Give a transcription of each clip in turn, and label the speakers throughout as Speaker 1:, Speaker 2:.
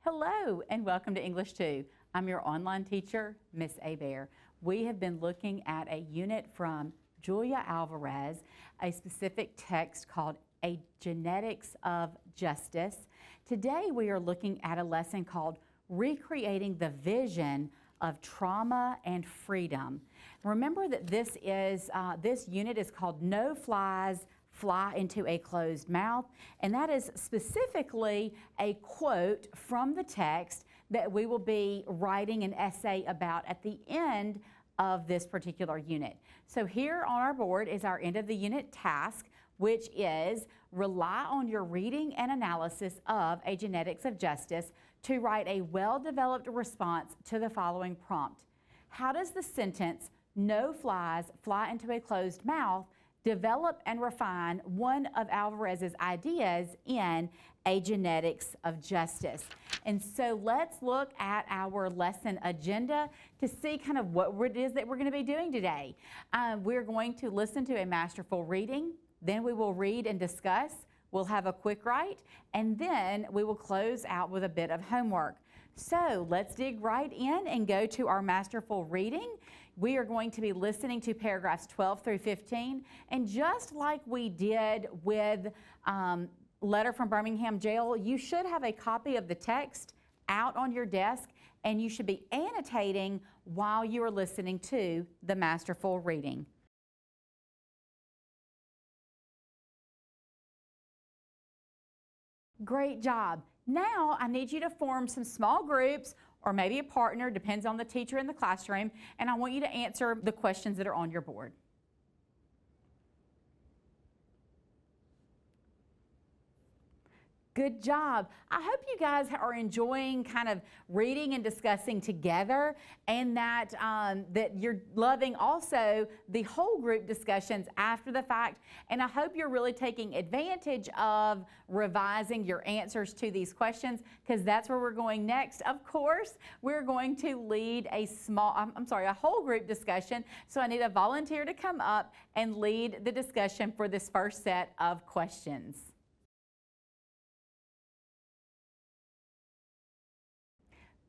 Speaker 1: Hello and welcome to English 2. I'm your online teacher, Miss Abear. We have been looking at a unit from Julia Alvarez, a specific text called A Genetics of Justice. Today we are looking at a lesson called Recreating the Vision of Trauma and Freedom. Remember that this unit is called No Flies Fly into a Closed Mouth, and that is specifically a quote from the text that we will be writing an essay about at the end of this particular unit. So here on our board is our end of the unit task, which is rely on your reading and analysis of A Genetics of Justice to write a well-developed response to the following prompt. How does the sentence, "No flies fly into a closed mouth," develop and refine one of Alvarez's ideas in A Genetics of Justice? And so let's look at our lesson agenda to see kind of what it is that we're going to be doing today. We're going to listen to a masterful reading, then we will read and discuss, we'll have a quick write, and then we will close out with a bit of homework. So let's dig right in and go to our masterful reading. We are going to be listening to paragraphs 12 through 15, and just like we did with Letter from Birmingham Jail, you should have a copy of the text out on your desk, and you should be annotating while you are listening to the masterful reading. Great job. Now I need you to form some small groups or maybe a partner, depends on the teacher in the classroom, and I want you to answer the questions that are on your board. Good job. I hope you guys are enjoying kind of reading and discussing together, and that you're loving also the whole group discussions after the fact. And I hope you're really taking advantage of revising your answers to these questions, because that's where we're going next. Of course, we're going to lead a whole group discussion. So I need a volunteer to come up and lead the discussion for this first set of questions.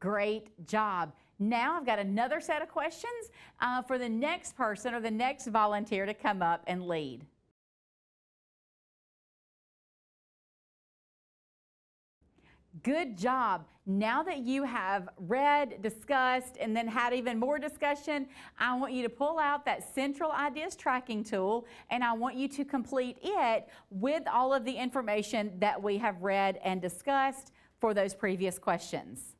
Speaker 1: Great job. Now I've got another set of questions for the next person or the next volunteer to come up and lead. Good job. Now that you have read, discussed, and then had even more discussion, I want you to pull out that Central Ideas Tracking tool, and I want you to complete it with all of the information that we have read and discussed for those previous questions.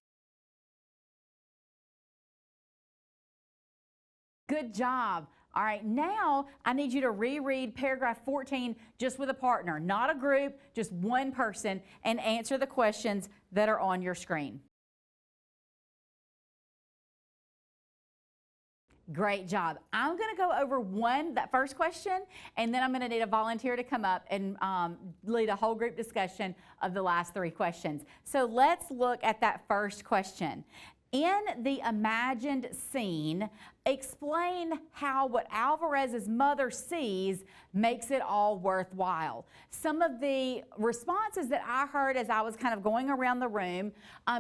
Speaker 1: Good job. All right, now I need you to reread paragraph 14 just with a partner, not a group, just one person, and answer the questions that are on your screen. Great job. I'm going to go over that first question, and then I'm going to need a volunteer to come up and lead a whole group discussion of the last three questions. So let's look at that first question. In the imagined scene, explain how what Alvarez's mother sees makes it all worthwhile. Some of the responses that I heard as I was kind of going around the room,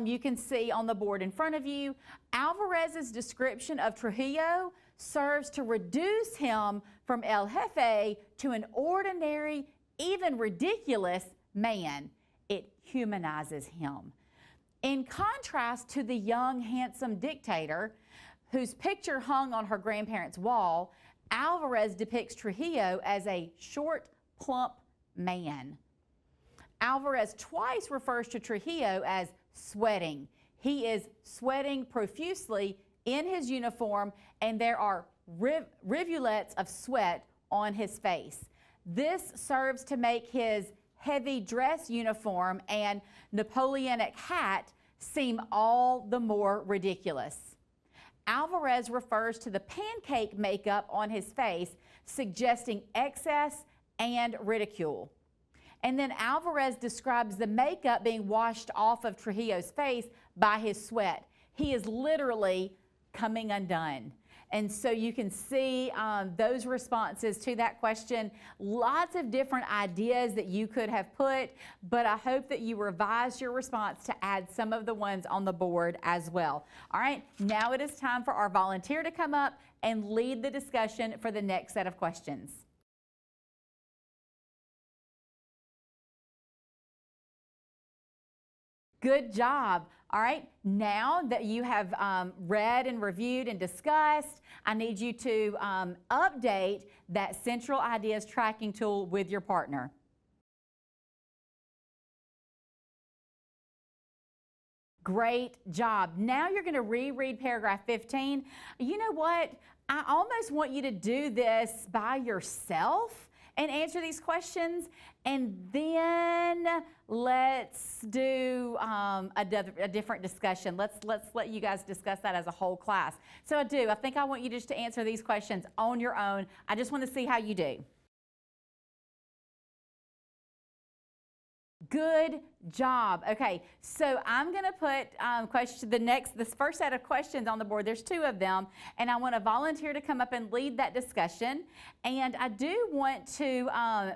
Speaker 1: you can see on the board in front of you. Alvarez's description of Trujillo serves to reduce him from El Jefe to an ordinary, even ridiculous man. It humanizes him. In contrast to the young, handsome dictator whose picture hung on her grandparents' wall, Alvarez depicts Trujillo as a short, plump man. Alvarez twice refers to Trujillo as sweating. He is sweating profusely in his uniform, and there are rivulets of sweat on his face. This serves to make his heavy dress uniform and Napoleonic hat seem all the more ridiculous. Alvarez refers to the pancake makeup on his face, suggesting excess and ridicule. And then Alvarez describes the makeup being washed off of Trujillo's face by his sweat. He is literally coming undone. And so you can see those responses to that question. Lots of different ideas that you could have put, but I hope that you revised your response to add some of the ones on the board as well. All right, now it is time for our volunteer to come up and lead the discussion for the next set of questions. Good job. All right, now that you have read and reviewed and discussed, I need you to update that Central Ideas tracking tool with your partner. Great job. Now you're going to reread paragraph 15. You know what? I almost want you to do this by yourself and answer these questions, and then let's do a different discussion. Let's let you guys discuss that as a whole class. So I think I want you just to answer these questions on your own. I just want to see how you do. Good job. Okay, so I'm going to put this first set of questions on the board. There's 2 of them, and I want a volunteer to come up and lead that discussion. And I do want to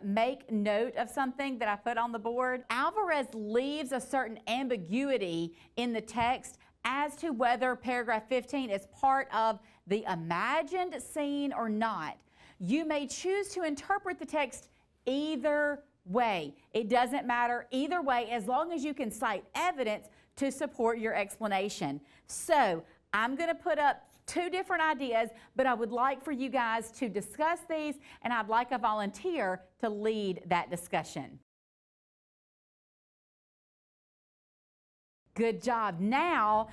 Speaker 1: make note of something that I put on the board. Alvarez leaves a certain ambiguity in the text as to whether paragraph 15 is part of the imagined scene or not. You may choose to interpret the text either way. It doesn't matter either way as long as you can cite evidence to support your explanation. So I'm going to put up 2 different ideas, but I would like for you guys to discuss these, and I'd like a volunteer to lead that discussion. Good job. Now,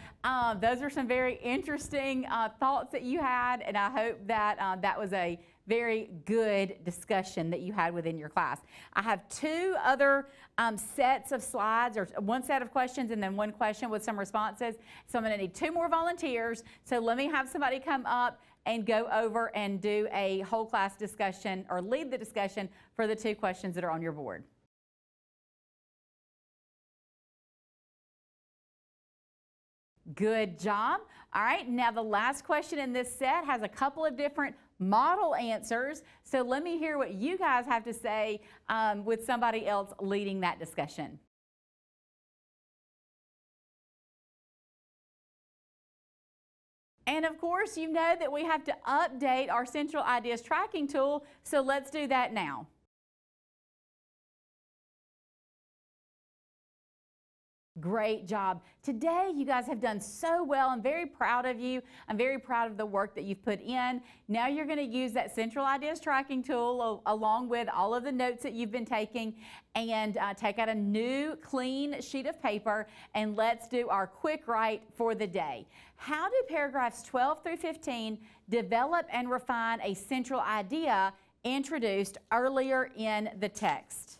Speaker 1: those are some very interesting thoughts that you had, and I hope that that was a very good discussion that you had within your class. I have 2 other sets of slides, or 1 set of questions and then 1 question with some responses. So I'm going to need 2 more volunteers. So let me have somebody come up and go over and do a whole class discussion, or lead the discussion for the 2 questions that are on your board. Good job. All right, now the last question in this set has a couple of different model answers. So let me hear what you guys have to say with somebody else leading that discussion. And of course, you know that we have to update our Central Ideas tracking tool, so let's do that now. Great job. Today, you guys have done so well. I'm very proud of you. I'm very proud of the work that you've put in. Now you're going to use that Central Ideas tracking tool along with all of the notes that you've been taking, and take out a new clean sheet of paper, and let's do our quick write for the day. How do paragraphs 12 through 15 develop and refine a central idea introduced earlier in the text?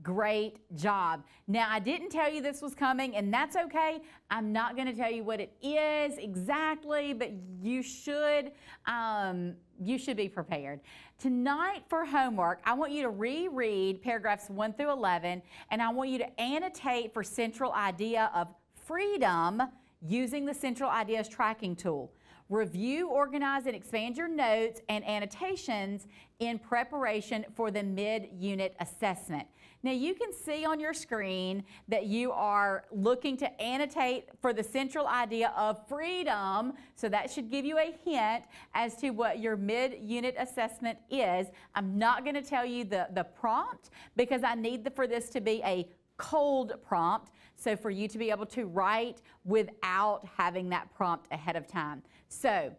Speaker 1: Great job. Now, I didn't tell you this was coming, and that's okay. I'm not going to tell you what it is exactly, but you should be prepared. Tonight for homework, I want you to reread paragraphs 1 through 11, and I want you to annotate for central idea of freedom using the Central Ideas tracking tool. Review, organize, and expand your notes and annotations in preparation for the mid-unit assessment. Now you can see on your screen that you are looking to annotate for the central idea of freedom, so that should give you a hint as to what your mid-unit assessment is. I'm not going to tell you the prompt because I need for this to be a cold prompt, so for you to be able to write without having that prompt ahead of time. So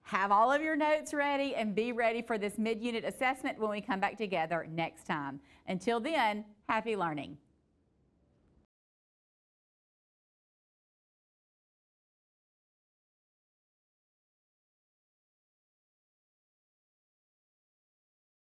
Speaker 1: have all of your notes ready and be ready for this mid-unit assessment when we come back together next time. Until then, happy learning.